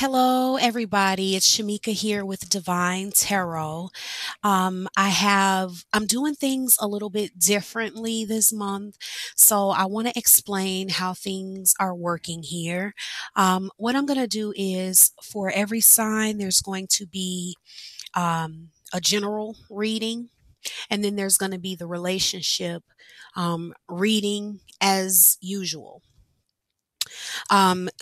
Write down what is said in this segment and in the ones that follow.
Hello, everybody. It's Shamika here with Divine Tarot. I'm doing things a little bit differently this month, so I want to explain how things are working here. What I'm going to do is for every sign, there's going to be a general reading, and then there's going to be the relationship reading as usual.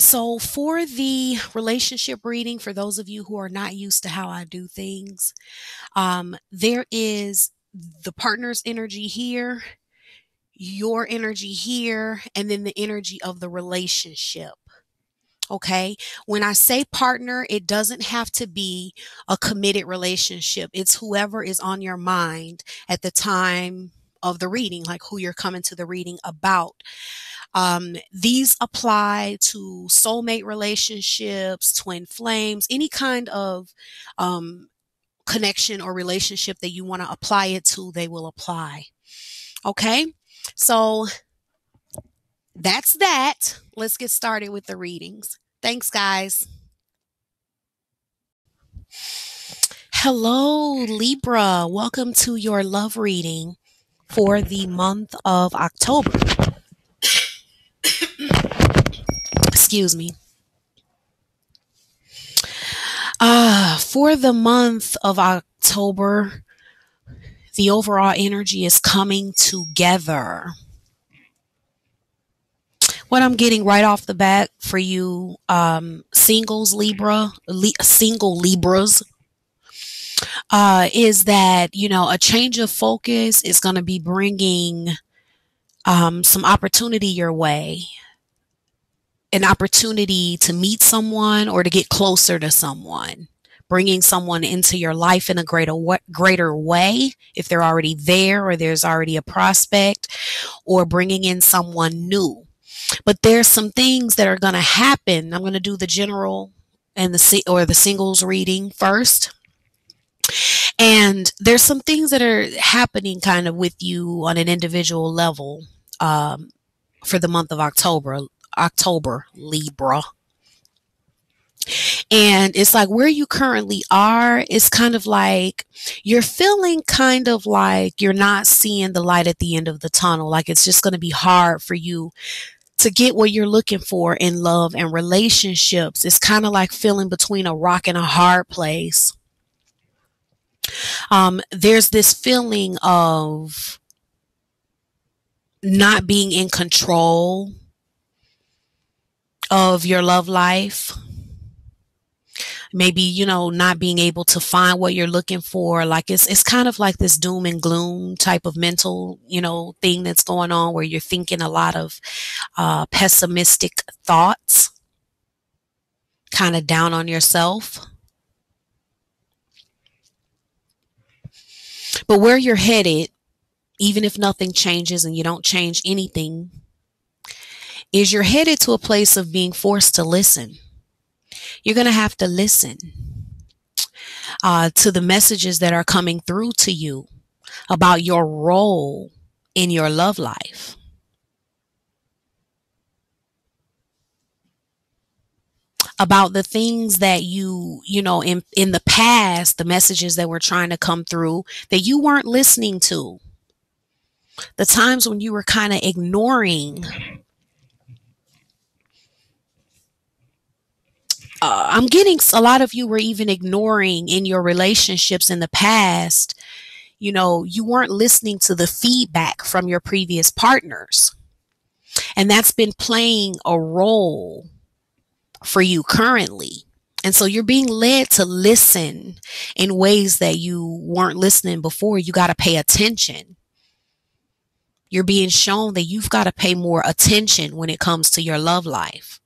So for the relationship reading, for those of you who are not used to how I do things, there is the partner's energy here, your energy here, and then the energy of the relationship. Okay. When I say partner, it doesn't have to be a committed relationship. It's whoever is on your mind at the time of the reading, like who you're coming to the reading about. These apply to soulmate relationships, twin flames, any kind of connection or relationship that you want to apply it to, they will apply. Okay, so that's that. Let's get started with the readings. Thanks, guys. Hello, Libra. Welcome to your love reading for the month of October. Excuse me. For the month of October, the overall energy is coming together. What I'm getting right off the bat for you, single Libras, is that, a change of focus is going to be bringing some opportunity your way. An opportunity to meet someone or to get closer to someone, bringing someone into your life in a greater way if they're already there or there's already a prospect, or bringing in someone new. But there's some things that are going to happen. I'm going to do the general and the singles reading first. And there's some things that are happening kind of with you on an individual level for the month of October, Libra. And it's like where you currently are, it's kind of like you're feeling kind of like you're not seeing the light at the end of the tunnel. Like it's just going to be hard for you to get what you're looking for in love and relationships. It's kind of like feeling between a rock and a hard place. There's this feeling of not being in control of your love life. Maybe, not being able to find what you're looking for. Like it's kind of like this doom and gloom type of mental, thing that's going on where you're thinking a lot of pessimistic thoughts, kind of down on yourself. But where you're headed, even if nothing changes and you don't change anything, is you're headed to a place of being forced to listen. You're going to have to listen to the messages that are coming through to you about your role in your love life. About the things that in the past, the messages that were trying to come through that you weren't listening to. The times when you were kind of ignoring. I'm getting a lot of you were even ignoring in your relationships in the past. You weren't listening to the feedback from your previous partners. And that's been playing a role for you currently. And so you're being led to listen in ways that you weren't listening before. You got to pay attention. You're being shown that you've got to pay more attention when it comes to your love life.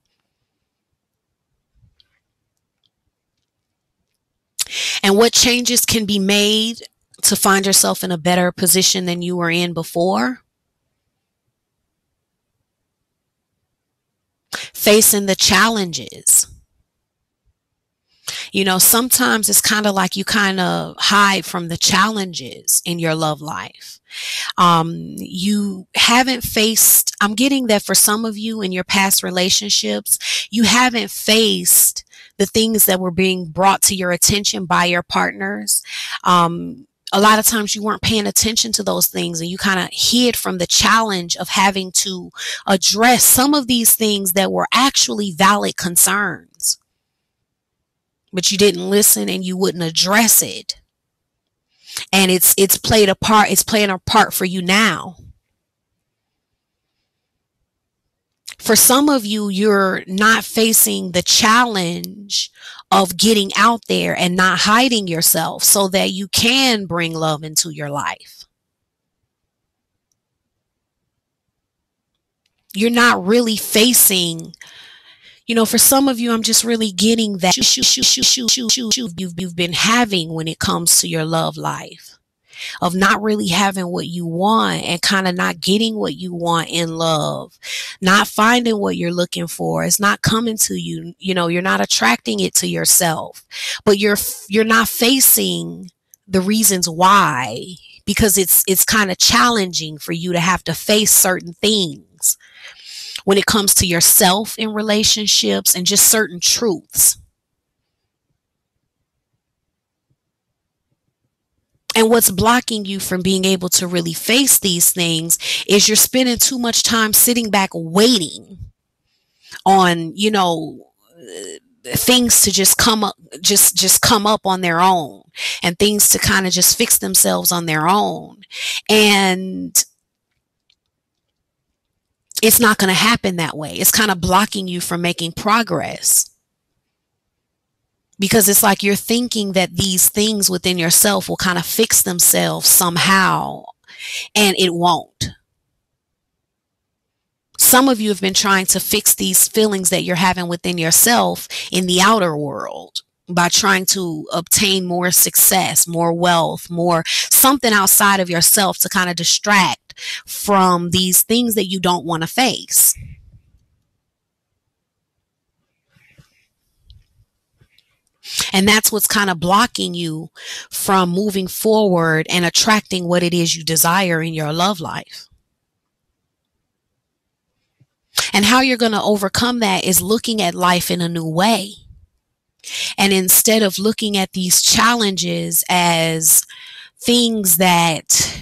And what changes can be made to find yourself in a better position than you were in before? Facing the challenges. Sometimes it's kind of like you kind of hide from the challenges in your love life. You haven't faced, I'm getting that for some of you in your past relationships, you haven't faced the things that were being brought to your attention by your partners. A lot of times you weren't paying attention to those things and you kind of hid from the challenge of having to address some of these things that were actually valid concerns. But you didn't listen and you wouldn't address it. And it's playing a part for you now. For some of you, you're not facing the challenge of getting out there and not hiding yourself so that you can bring love into your life. You're not really facing, for some of you, I'm just really getting that you've been having when it comes to your love life, of not really having what you want and kind of not getting what you want in love, not finding what you're looking for. It's not coming to you. You're not attracting it to yourself, but you're not facing the reasons why, because it's kind of challenging for you to have to face certain things when it comes to yourself in relationships and just certain truths. And what's blocking you from being able to really face these things is you're spending too much time sitting back waiting on, things to just come up, just come up on their own, and things to kind of just fix themselves on their own. And it's not going to happen that way. It's kind of blocking you from making progress. Because it's like you're thinking that these things within yourself will kind of fix themselves somehow, and it won't. Some of you have been trying to fix these feelings that you're having within yourself in the outer world by trying to obtain more success, more wealth, more something outside of yourself to kind of distract from these things that you don't want to face. And that's what's kind of blocking you from moving forward and attracting what it is you desire in your love life. And how you're going to overcome that is looking at life in a new way. And instead of looking at these challenges as things that,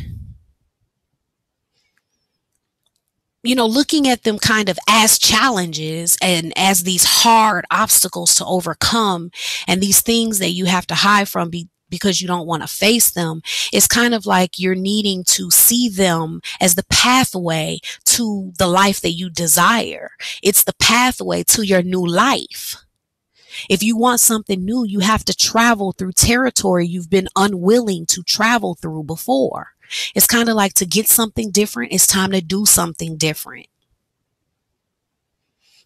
looking at them kind of as challenges and as these hard obstacles to overcome, and these things that you have to hide from because you don't want to face them, it's kind of like you're needing to see them as the pathway to the life that you desire. It's the pathway to your new life. If you want something new, you have to travel through territory you've been unwilling to travel through before. It's kind of like, to get something different, it's time to do something different.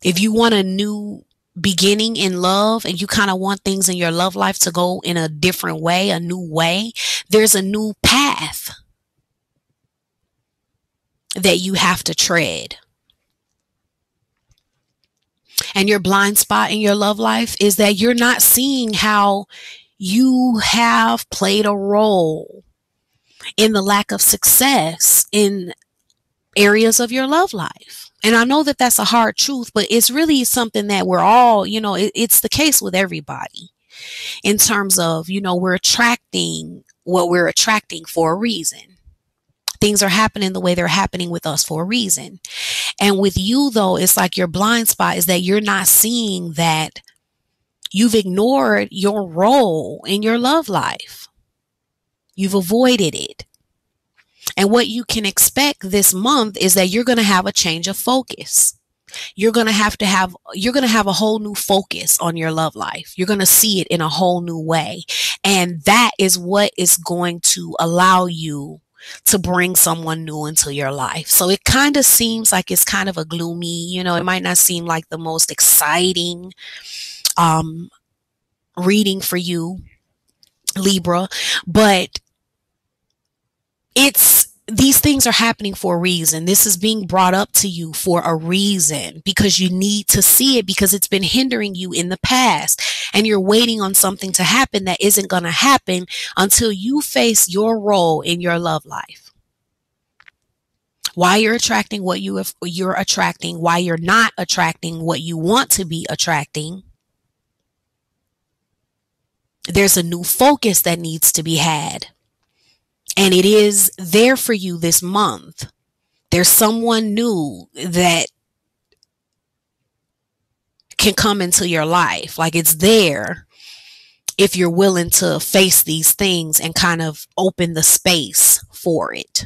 If you want a new beginning in love and you kind of want things in your love life to go in a different way, a new way, there's a new path that you have to tread. And your blind spot in your love life is that you're not seeing how you have played a role in the lack of success in areas of your love life. And I know that that's a hard truth, but it's really something that we're all, it's the case with everybody in terms of, we're attracting what we're attracting for a reason. Things are happening the way they're happening with us for a reason. And with you, though, it's like your blind spot is that you're not seeing that you've ignored your role in your love life. You've avoided it. And what you can expect this month is that you're going to have a change of focus. You're going to have a whole new focus on your love life. You're going to see it in a whole new way. And that is what is going to allow you to bring someone new into your life. So it kind of seems like it's kind of a gloomy, it might not seem like the most exciting reading for you, Libra, but it's these things are happening for a reason. This is being brought up to you for a reason, because you need to see it, because it's been hindering you in the past, and you're waiting on something to happen that isn't going to happen until you face your role in your love life. Why you're attracting what you're attracting, why you're not attracting what you want to be attracting. There's a new focus that needs to be had. And it is there for you this month. There's someone new that can come into your life. Like, it's there if you're willing to face these things and kind of open the space for it.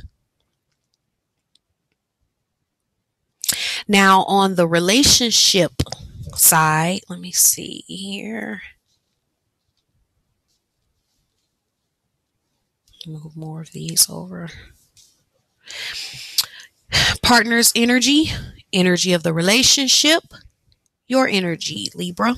Now, on the relationship side, let me see here. Move more of these over. Partner's energy, energy of the relationship, your energy, Libra.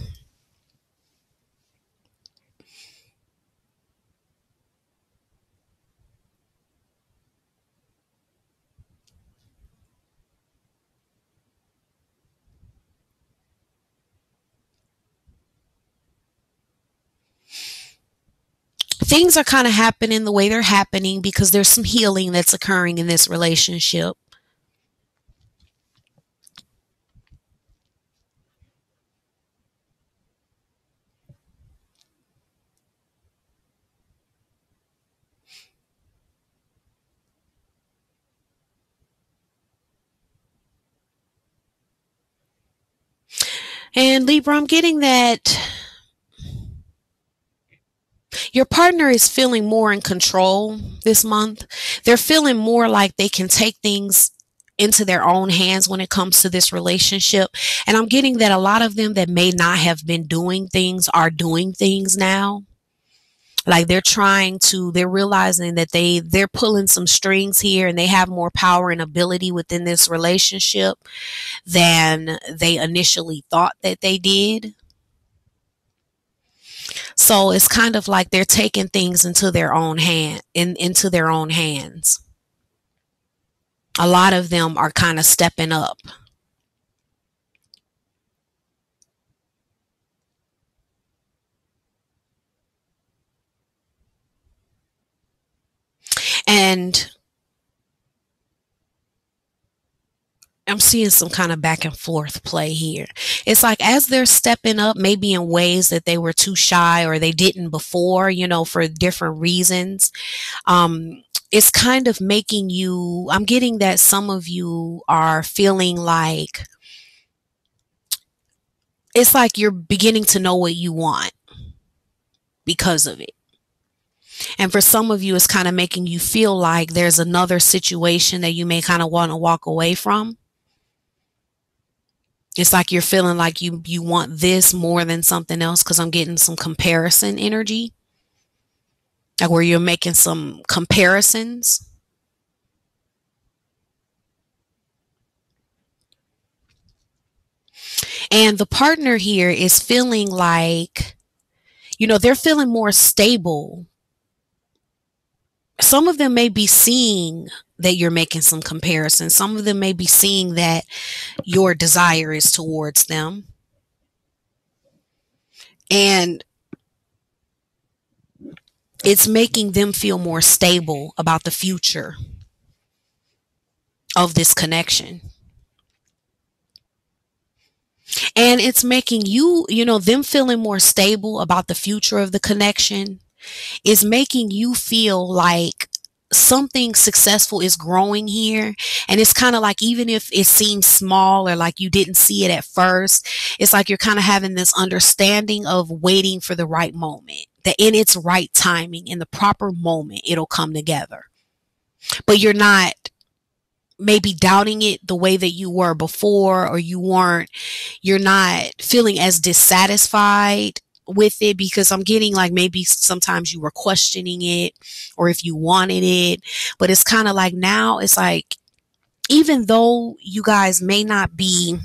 Things are kind of happening the way they're happening because there's some healing that's occurring in this relationship. And Libra, I'm getting that your partner is feeling more in control this month. They're feeling more like they can take things into their own hands when it comes to this relationship. And I'm getting that a lot of them that may not have been doing things are doing things now. Like, they're realizing that they're pulling some strings here, and they have more power and ability within this relationship than they initially thought that they did. So it's kind of like they're taking things into their own into their own hands. A lot of them are kind of stepping up. And I'm seeing some kind of back and forth play here. It's like, as they're stepping up, maybe in ways that they were too shy or they didn't before, for different reasons. It's kind of making you, I'm getting that some of you are feeling like, it's like you're beginning to know what you want because of it. And for some of you, it's kind of making you feel like there's another situation that you may kind of want to walk away from. It's like you're feeling like you want this more than something else, because I'm getting some comparison energy. Like, where you're making some comparisons. And the partner here is feeling like, they're feeling more stable. Some of them may be seeing that you're making some comparisons. Some of them may be seeing that your desire is towards them. And it's making them feel more stable about the future of this connection. And it's making you, them feeling more stable about the future of the connection is making you feel like something successful is growing here. And it's kind of like, even if it seems small or like you didn't see it at first, it's like you're kind of having this understanding of waiting for the right moment, that in its right timing, in the proper moment, it'll come together. But you're not maybe doubting it the way that you were before, or you're not feeling as dissatisfied with it, because I'm getting like maybe sometimes you were questioning it or if you wanted it. But it's kind of like, now it's like, even though you guys may not be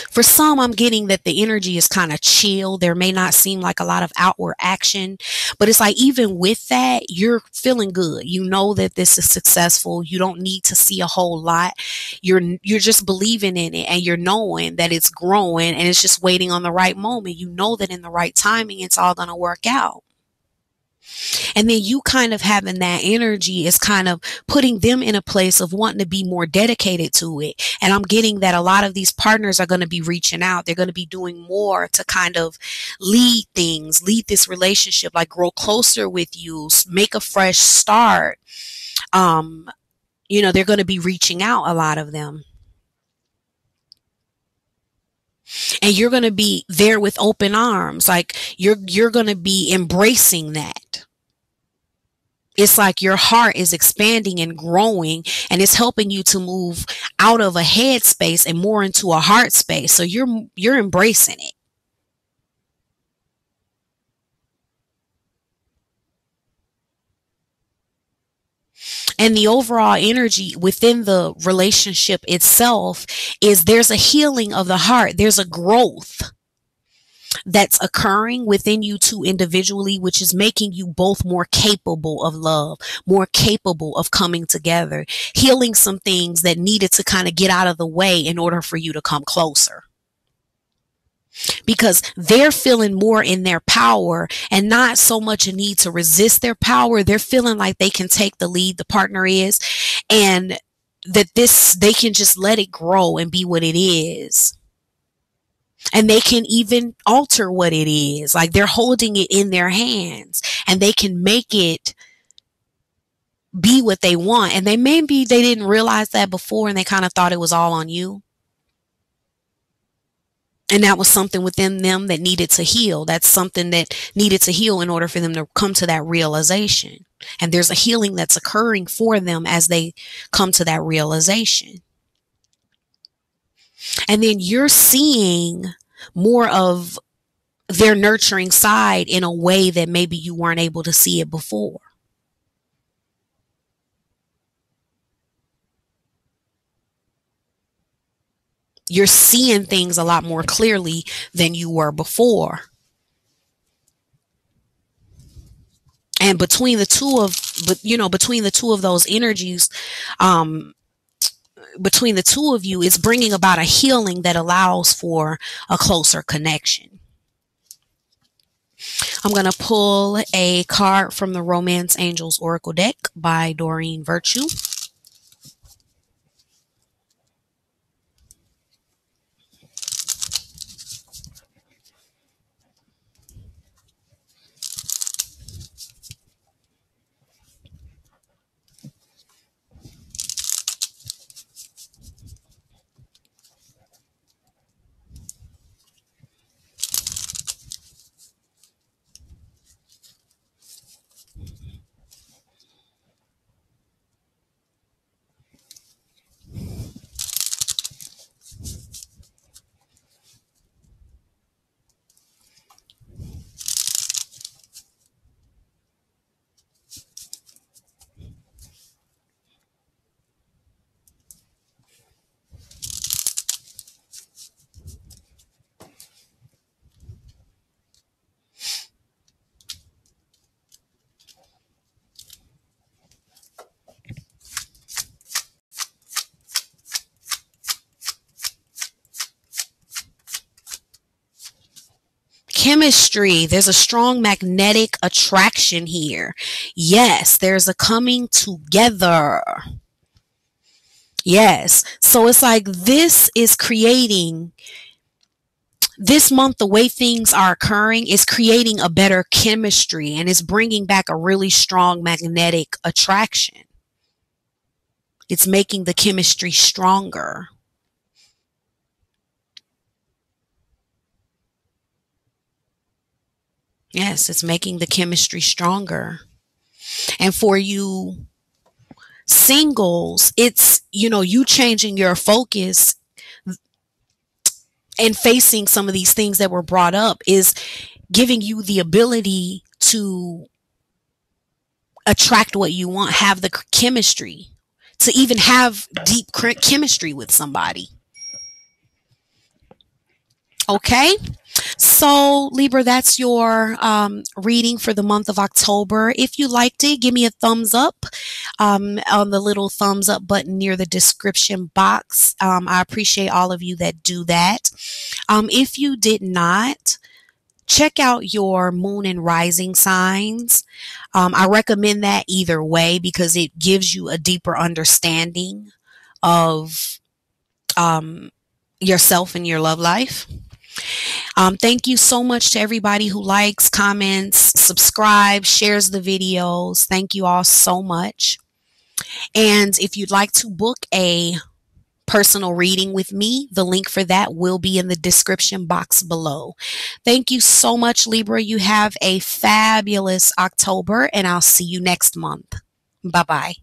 For some, I'm getting that the energy is kind of chill. There may not seem like a lot of outward action, but it's like even with that, you're feeling good. You know that this is successful. You don't need to see a whole lot. You're just believing in it, and you're knowing that it's growing, and it's just waiting on the right moment. You know that in the right timing, it's all going to work out. And then you kind of having that energy is kind of putting them in a place of wanting to be more dedicated to it. And I'm getting that a lot of these partners are going to be reaching out. They're going to be doing more to kind of lead things, lead this relationship, like grow closer with you, make a fresh start. They're going to be reaching out, a lot of them. And you're going to be there with open arms. Like you're going to be embracing that. It's like your heart is expanding and growing, and it's helping you to move out of a head space and more into a heart space. So you're embracing it. And the overall energy within the relationship itself is there's a healing of the heart. There's a growth that's occurring within you two individually, which is making you both more capable of love, more capable of coming together, healing some things that needed to kind of get out of the way in order for you to come closer. Because they're feeling more in their power and not so much a need to resist their power. They're feeling like they can take the lead, the partner is, and that they can just let it grow and be what it is. And they can even alter what it is. Like they're holding it in their hands, and they can make it be what they want. And maybe they didn't realize that before, and they kind of thought it was all on you. And that was something within them that needed to heal. That's something that needed to heal in order for them to come to that realization. And there's a healing that's occurring for them as they come to that realization. And then you're seeing more of their nurturing side in a way that maybe you weren't able to see it before. You're seeing things a lot more clearly than you were before. And between the two of those energies, between the two of you, it's bringing about a healing that allows for a closer connection. I'm going to pull a card from the Romance Angels Oracle deck by Doreen Virtue. Chemistry. There's a strong magnetic attraction here. Yes, there's a coming together. Yes. So it's like this is creating, this month, the way things are occurring is creating a better chemistry, and it's bringing back a really strong magnetic attraction. It's making the chemistry stronger. Yes, it's making the chemistry stronger. And for you singles, it's, you changing your focus and facing some of these things that were brought up is giving you the ability to attract what you want, have the chemistry, to even have deep chemistry with somebody. Okay. So, Libra, that's your reading for the month of October. If you liked it, give me a thumbs up on the little thumbs up button near the description box. I appreciate all of you that do that. If you did not, check out your moon and rising signs. I recommend that either way because it gives you a deeper understanding of um, yourself and your love life. Thank you so much to everybody who likes, comments, subscribes, shares the videos. Thank you all so much. And if you'd like to book a personal reading with me, the link for that will be in the description box below. Thank you so much, Libra. You have a fabulous October, and I'll see you next month. Bye bye.